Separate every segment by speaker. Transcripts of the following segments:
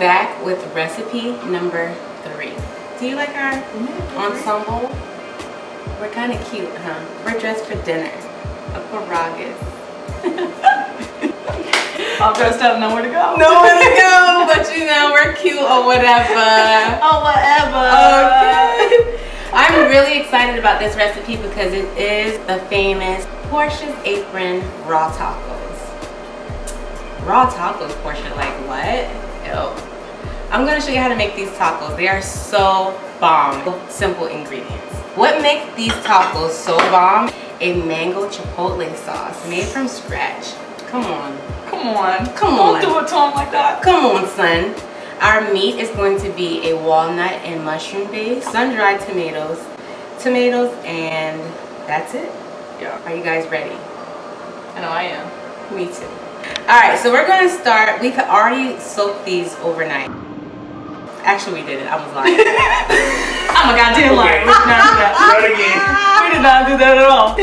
Speaker 1: back with recipe number 3. Do you like our ensemble? We're kind of cute, huh? We're dressed for dinner. For Rawgust.
Speaker 2: All dressed up, nowhere to go.
Speaker 1: Nowhere to go, but you know, we're cute or whatever.
Speaker 2: Oh, whatever.
Speaker 1: Okay. I'm really excited about this recipe because it is the famous Portia's Apron raw tacos. Raw tacos, Portia, like what? Ew. I'm gonna show you how to make these tacos. They are so bomb. Simple ingredients. What makes these tacos so bomb? A mango chipotle sauce made from scratch. Come on.
Speaker 2: Come on.
Speaker 1: Come on.
Speaker 2: Don't do it to him like that.
Speaker 1: Come on, son. Our meat is going to be a walnut and mushroom base, sun-dried tomatoes, and that's it.
Speaker 2: Yeah.
Speaker 1: Are you guys ready?
Speaker 2: I know I am.
Speaker 1: Me too. All right, so we're gonna start. We've already soaked these overnight. Actually, we didn't. I was lying.
Speaker 2: I'm a goddamn liar. We did not do that. We did not do that at all.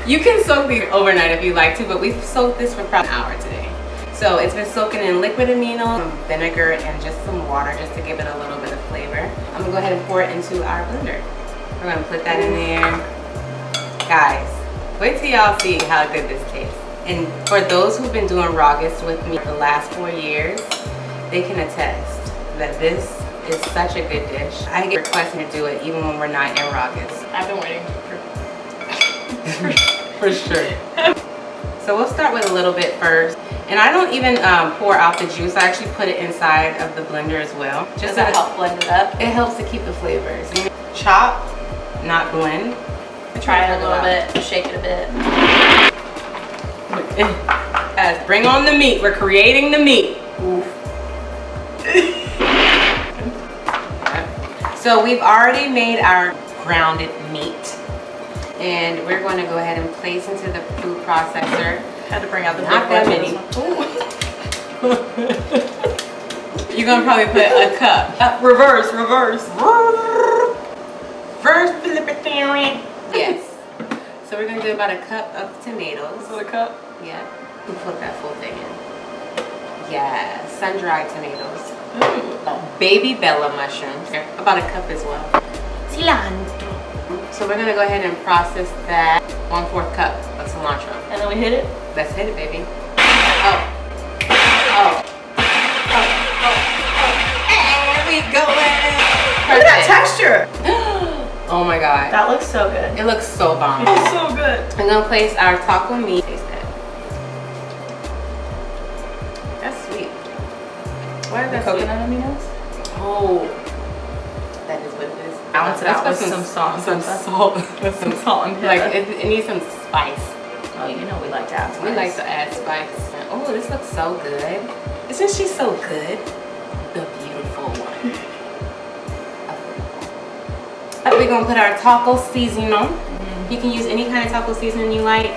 Speaker 1: You can soak these overnight if you like to, but we've soaked this for probably an hour today. So it's been soaking in liquid amino, some vinegar, and just some water just to give it a little bit of flavor. I'm gonna go ahead and pour it into our blender. We're gonna put that in there. Guys, wait till y'all see how good this tastes. And for those who've been doing Rawgust with me for the last 4 years, they can attest that this is such a good dish. I get requested to do it even when we're not in Rawgust.
Speaker 2: I've been waiting
Speaker 1: For sure. So we'll start with a little bit first. And I don't even pour out the juice. I actually put it inside of the blender as well.
Speaker 2: Just to help blend it up.
Speaker 1: It helps to keep the flavors. Chop, not blend.
Speaker 2: Try it a little bit, shake it a bit.
Speaker 1: Guys, bring on the meat. We're creating the meat. Oof. So we've already made our grounded meat. And we're going to go ahead and place into the food processor.
Speaker 2: Had to bring out the
Speaker 1: not that many. You're gonna probably put a cup.
Speaker 2: Reverse.
Speaker 1: Yes. So we're gonna do about a cup of tomatoes.
Speaker 2: Is that a cup?
Speaker 1: Yeah. We'll put that full thing in. Yeah. Sun-dried tomatoes. Baby bella mushrooms. About a cup as well. Cilantro. So we're gonna go ahead and process that 1/4 cup of cilantro.
Speaker 2: And then we hit it?
Speaker 1: Let's hit it, baby. Oh. And we going.
Speaker 2: Look at that texture.
Speaker 1: Oh my God.
Speaker 2: That looks so good.
Speaker 1: It looks so bomb.
Speaker 2: It looks so good.
Speaker 1: I'm gonna place our taco meat. Taste that. That's sweet. Why is that
Speaker 2: coconut aminos?
Speaker 1: Oh. That is what it is.
Speaker 2: Balance it out with some salt. With some salt and pepper.
Speaker 1: Like it needs some spice.
Speaker 2: Oh, you know we like to add spice.
Speaker 1: We like to add spice. Oh, this looks so good. Isn't she so good? The beautiful one. We're gonna put our taco seasoning on. You can use any kind of taco seasoning you like.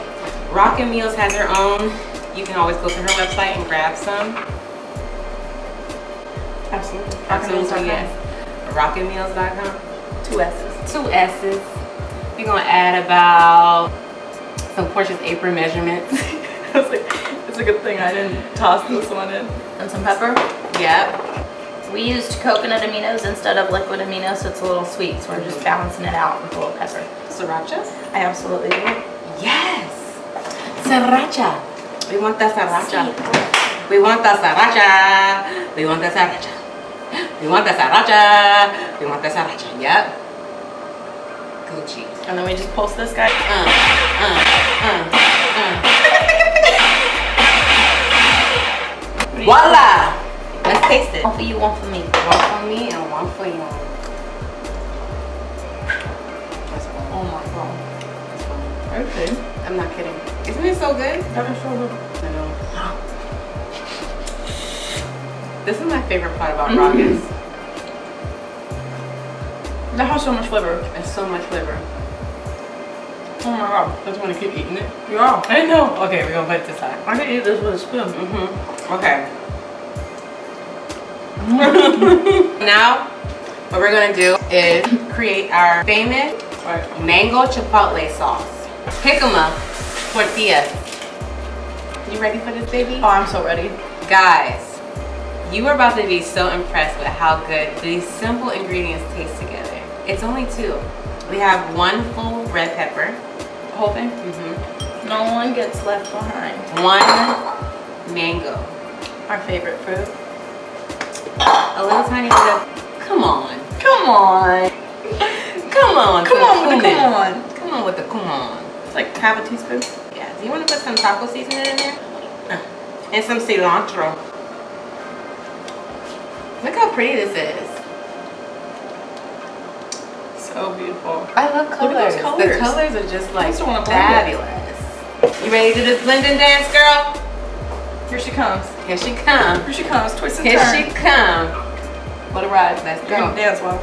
Speaker 1: Rockin' Meals has her own. You can always go to her website and grab some. Absolutely, yes. RockinMeals.com.
Speaker 2: 2 S's.
Speaker 1: 2 S's. We're gonna add about some Portia's Apron measurements.
Speaker 2: I was like, it's a good thing I didn't toss this one in. And some pepper.
Speaker 1: Yep.
Speaker 2: We used coconut aminos instead of liquid aminos, so it's a little sweet. So we're just balancing it out with a little pepper.
Speaker 1: Sriracha?
Speaker 2: I absolutely do.
Speaker 1: Yes. Sriracha. We want the sriracha. We want the sriracha. We want the sriracha. We want the sriracha. We want the sriracha. Yep. Gucci.
Speaker 2: And then we just post this guy.
Speaker 1: Voila! Let's taste it.
Speaker 2: One for you, one for me.
Speaker 1: One for me and one for you.
Speaker 2: Oh my God. Okay.
Speaker 1: I'm not kidding. Isn't it so good?
Speaker 2: That is so good.
Speaker 1: I know. This is my favorite part about Rawgust.
Speaker 2: That has so much flavor.
Speaker 1: It's so much flavor.
Speaker 2: Oh my God.
Speaker 1: Don't you want to keep eating it?
Speaker 2: Yeah.
Speaker 1: I know. Okay, we're gonna put it this side.
Speaker 2: I can eat this with a spoon.
Speaker 1: Okay. Now, what we're gonna do is create our famous mango chipotle sauce. Jicama tortillas. You ready for this, baby?
Speaker 2: Oh, I'm so ready.
Speaker 1: Guys, You are about to be so impressed with how good these simple ingredients taste together. It's only 2. We have 1 full red pepper.
Speaker 2: The whole thing? No one gets left behind.
Speaker 1: 1 mango.
Speaker 2: Our favorite fruit.
Speaker 1: A little tiny bit of, come on.
Speaker 2: Come on.
Speaker 1: Come on.
Speaker 2: Come on with the come on.
Speaker 1: Come on with the come on.
Speaker 2: It's like half a teaspoon.
Speaker 1: Yeah, do you want to put some taco seasoning in there? And some cilantro. Look how pretty this is.
Speaker 2: So beautiful.
Speaker 1: I love colors.
Speaker 2: Look at those colors.
Speaker 1: The colors are just like
Speaker 2: just wanna blend
Speaker 1: fabulous. You ready to do this blending dance, girl?
Speaker 2: Here she comes.
Speaker 1: Here she comes.
Speaker 2: Here she comes. Twist and
Speaker 1: Here
Speaker 2: turn.
Speaker 1: she comes.
Speaker 2: Let her ride.
Speaker 1: Let's
Speaker 2: You're
Speaker 1: go.
Speaker 2: gonna dance well.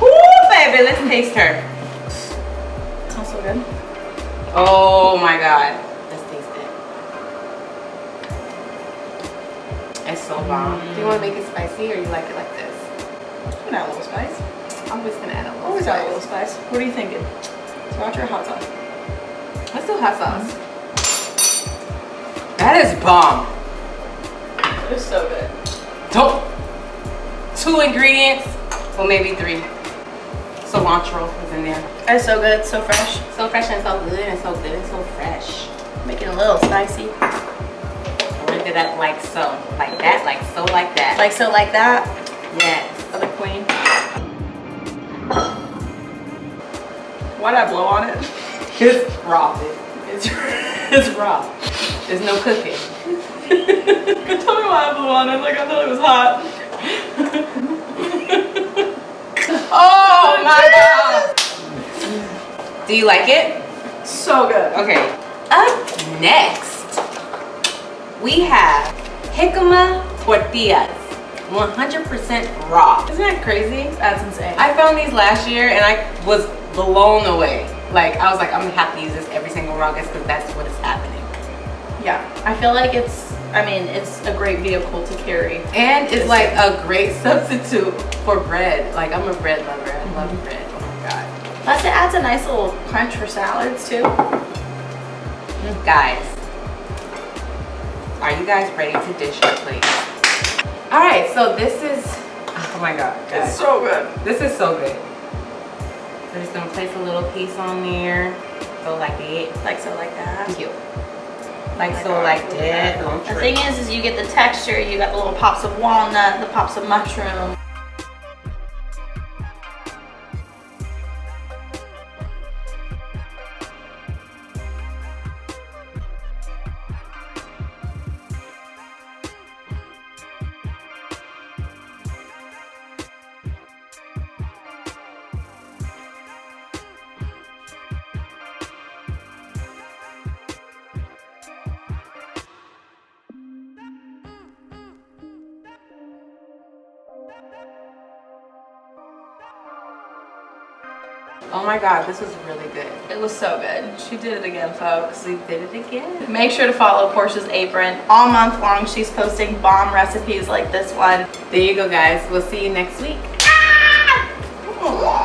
Speaker 1: Woo, baby, let's taste her.
Speaker 2: Smells so good.
Speaker 1: Oh my God. Let's taste it. It's so bomb. Do you want to make it spicy or you like it like this?
Speaker 2: I'm gonna add a little spice.
Speaker 1: I'm just gonna add a little
Speaker 2: Always
Speaker 1: spice.
Speaker 2: add a little spice. What are you thinking? Sriracha or hot sauce?
Speaker 1: Let's do hot sauce. That is bomb.
Speaker 2: It is so good.
Speaker 1: Don't. 2 ingredients, well maybe 3. Cilantro is in there.
Speaker 2: It's so good. It's so fresh.
Speaker 1: So fresh and so good and so good and so fresh.
Speaker 2: Make it a little spicy.
Speaker 1: Blend it up like so. Like that, like so, like that.
Speaker 2: Like so, like that.
Speaker 1: Yes.
Speaker 2: Other queen. Why'd I blow on it?
Speaker 1: It's raw, bitch.
Speaker 2: It's raw.
Speaker 1: There's no cooking.
Speaker 2: Tell me why I blew on it. Like I thought it was hot.
Speaker 1: Oh my God. Do you like it?
Speaker 2: So good.
Speaker 1: Okay. Up next, we have jicama tortillas. 100% raw. Isn't that crazy?
Speaker 2: That's insane.
Speaker 1: I found these last year and I was blown away. Like, I was like, I'm gonna have to use this every single Rawgust because that's what is happening.
Speaker 2: Yeah. I feel like it's a great vehicle to carry.
Speaker 1: And it's like a great substitute for bread. Like, I'm a bread lover. I love bread. Oh my God.
Speaker 2: Plus it adds a nice little crunch for salads too.
Speaker 1: Guys, are you guys ready to dish your plate? All right, so this is, oh my God, guys.
Speaker 2: It's so good.
Speaker 1: This is so good. We're just gonna place a little piece on there. So like it.
Speaker 2: Like so, like that.
Speaker 1: Thank you. Like
Speaker 2: Oh my
Speaker 1: so,
Speaker 2: God,
Speaker 1: like
Speaker 2: look at
Speaker 1: that.
Speaker 2: that.
Speaker 1: Don't
Speaker 2: The
Speaker 1: trip.
Speaker 2: thing is you get the texture, you got the little pops of walnut, the pops of mushroom.
Speaker 1: Oh my God, this was really good.
Speaker 2: It was so good. She did it again, folks.
Speaker 1: We did it again.
Speaker 2: Make sure to follow Portia's Apron. All month long, she's posting bomb recipes like this one.
Speaker 1: There you go, guys. We'll see you next week.
Speaker 2: Ah!